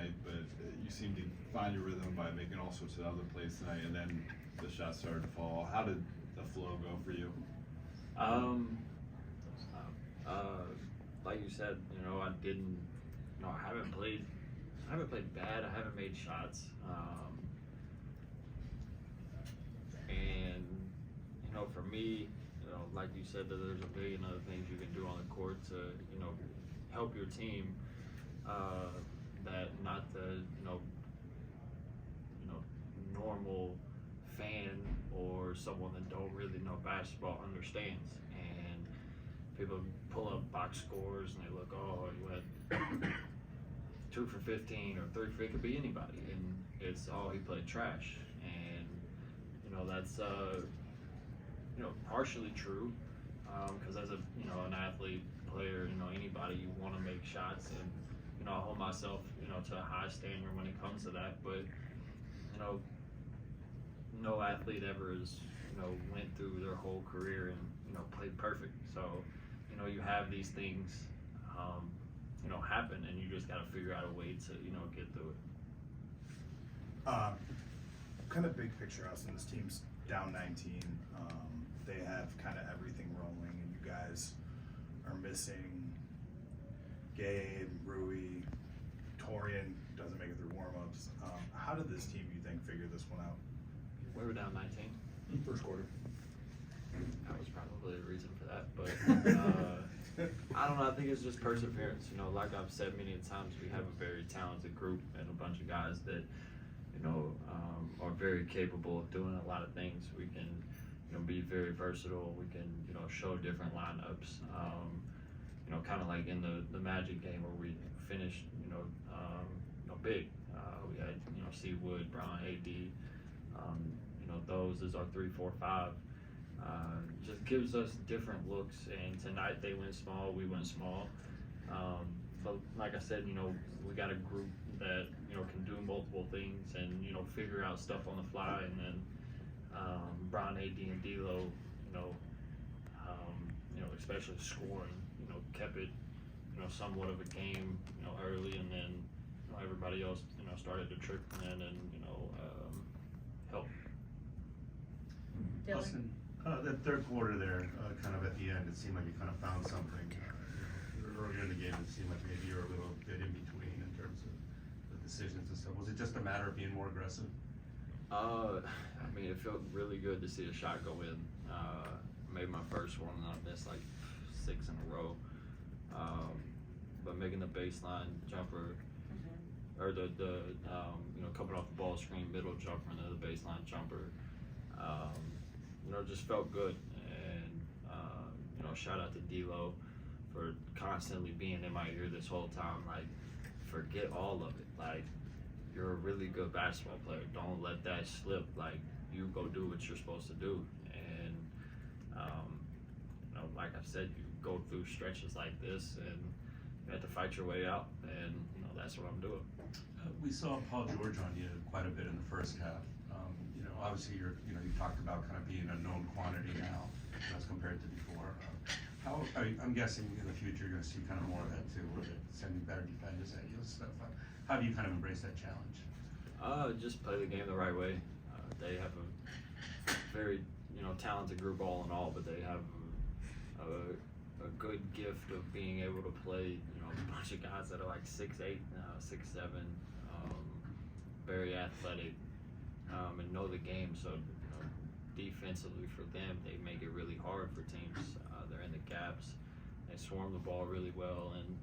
tonight, but you seemed to find your rhythm by making all sorts of other plays tonight, and then the shots started to fall. How did the flow go for you? Like you said, I haven't played bad. I haven't made shots. And for me, like you said, that there's a billion other things you can do on the court to, help your team. That not the, normal fan or someone that don't really know basketball understands. And people pull up box scores and they look, oh, you had 2 for 15 or 3 for, it could be anybody, and it's, oh, he played trash. And that's partially true, because as an athlete, player, anybody, you want to make shots, and I hold myself to a high standard when it comes to that. But no athlete ever has went through their whole career and played perfect. So you have these things happen, and you just got to figure out a way to get through it. Kind of big picture, Austin. This team's down 19. They have kind of everything rolling, and you guys are missing Gabe, Rui, Torian doesn't make it through warm-ups. How did this team, you think, figure this one out? We were down 19. First quarter. That was probably the reason for that, but I don't know. I think it's just perseverance. Like I've said many times, we have a very talented group and a bunch of guys that are very capable of doing a lot of things. We can be very versatile. We can show different lineups. Kind of like in the Magic game where we finished big. We had C Wood, Brown, AD. Those is our 3, 4, 5. Just gives us different looks, and tonight they went small, we went small. But like I said, we got a group that can do multiple things and figure out stuff on the fly. And then Brown, AD, and D'Lo, especially scoring, kept it somewhat of a game early, and then everybody else started to trick in and help. Austin, that third quarter there, kind of at the end, it seemed like you kind of found something. Earlier in the game, it seemed like maybe you were a little bit in between in terms of the decisions and stuff. Was it just a matter of being more aggressive? It felt really good to see a shot go in. Made my first one, and I missed like 6 in a row. But making the baseline jumper, or the coming off the ball screen, middle jumper, and then the baseline jumper, just felt good. And shout out to D'Lo for constantly being in my ear this whole time. Like, forget all of it. Like, you're a really good basketball player. Don't let that slip. Like, you go do what you're supposed to do. And like I said, you go through stretches like this, and you have to fight your way out. And that's what I'm doing. We saw Paul George on you quite a bit in the first half. Obviously you talked about kind of being a known quantity now as compared to before. I'm guessing in the future you're going to see kind of more of that too, where they're sending better defenders at you and stuff. How do you kind of embrace that challenge? Just play the game the right way. They have a very talented group all in all, but they have a good gift of being able to play a bunch of guys that are like 6'8", 6'7", very athletic, and know the game. So defensively for them, they make it really hard for teams. They're in the gaps, they swarm the ball really well, and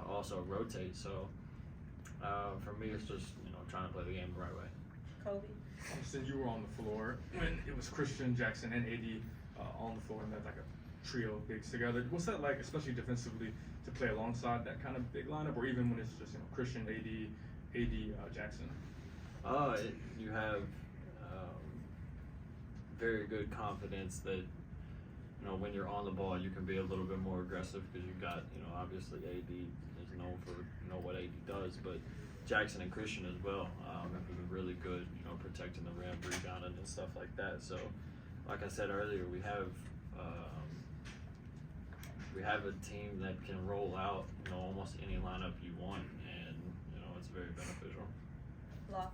also rotate. So for me, it's just trying to play the game the right way. Kobe? Austin, you were on the floor when it was Christian, Jackson, and AD on the floor, and that's like a trio of bigs together. What's that like, especially defensively, to play alongside that kind of big lineup, or even when it's just Christian, AD, Jackson? You have very good confidence that when you're on the ball, you can be a little bit more aggressive, because you got obviously AD is known for what AD does, but Jackson and Christian as well have been really good, protecting the rim, rebounding, and stuff like that. So, like I said earlier, we have a team that can roll out almost any lineup you want, and it's very beneficial. Law.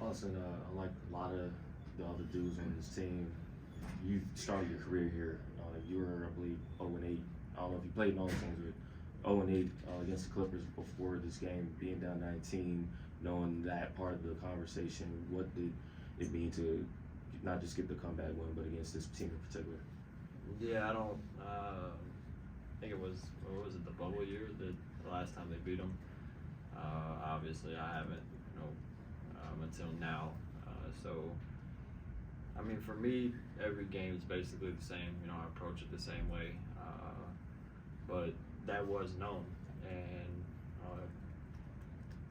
Austin, unlike a lot of the other dudes on this team, you started your career here. You were, I believe, 0-8. I don't know if you played in all the teams, but 0-8 against the Clippers before this game, being down 19, knowing that part of the conversation. What did it mean to not just get the comeback win, but against this team in particular? Yeah, I don't. I think it was, what was it, the bubble year, the last time they beat them. Obviously, I haven't, until now. So, I mean, for me, every game is basically the same. I approach it the same way. But that was known, and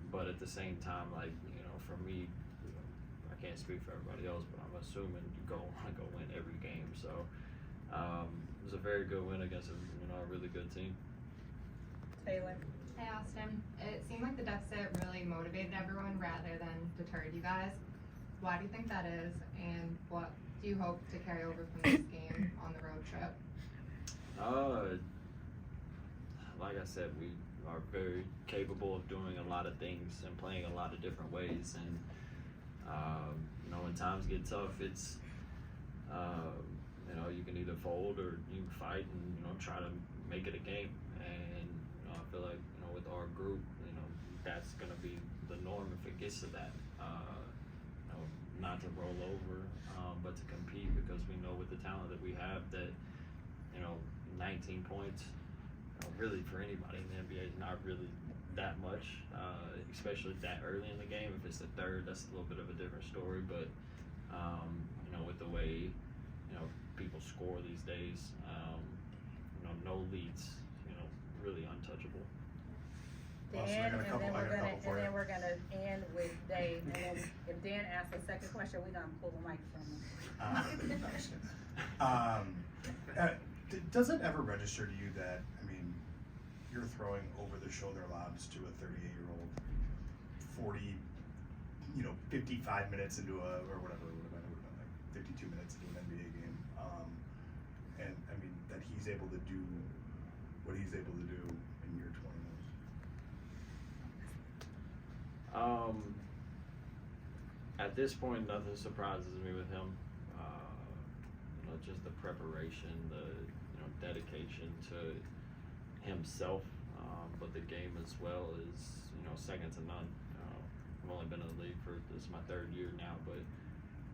but at the same time, like, for me, I can't speak for everybody else, but I'm assuming you want to go win every game. So it was a very good win against a really good team. Taylor. Hey Austin, it seemed like the deficit really motivated everyone rather than deterred you guys. Why do you think that is, and what do you hope to carry over from this game on the road trip? Like I said, we are very capable of doing a lot of things and playing a lot of different ways, and when times get tough, it's you can either fold or you can fight and try to make it a game. And I feel like with our group, that's gonna be the norm if it gets to that. Not to roll over, but to compete, because we know with the talent that we have that 19 points, really for anybody in the NBA is not really that much, especially that early in the game. If it's the third, that's a little bit of a different story. But with the way people score these days, no leads, really untouchable. Austin, I Dan, got a and couple- then I got a couple for you. we're gonna end with Dave. And then if Dan asks a second question, we're gonna pull the mic from him. No, just kidding. Does it ever register to you that, you're throwing over-the-shoulder lobs to a 38-year-old 55 minutes into or whatever it would have been like 52 minutes into an NBA game, and that he's able to do what he's able to do in your 20 minutes? At this point, nothing surprises me with him. Just the preparation, the dedication to himself, but the game as well is second to none. I've only been in the league this is my third year now, but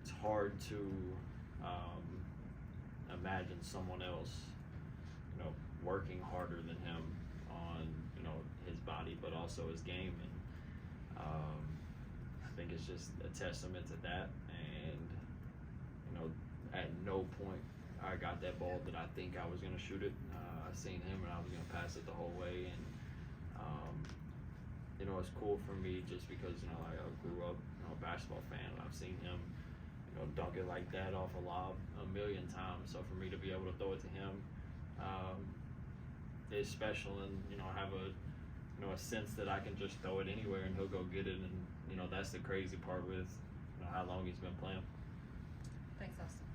it's hard to imagine someone else working harder than him on his body, but also his game. And I think it's just a testament to that. And at no point I got that ball that I think I was going to shoot it. I seen him and I was going to pass it the whole way. And it's cool for me just because I grew up a basketball fan, and I've seen him dunk it like that off a lob a million times. So for me to be able to throw it to him is special, and have a sense that I can just throw it anywhere and he'll go get it. And that's the crazy part with how long he's been playing. Thanks, Austin.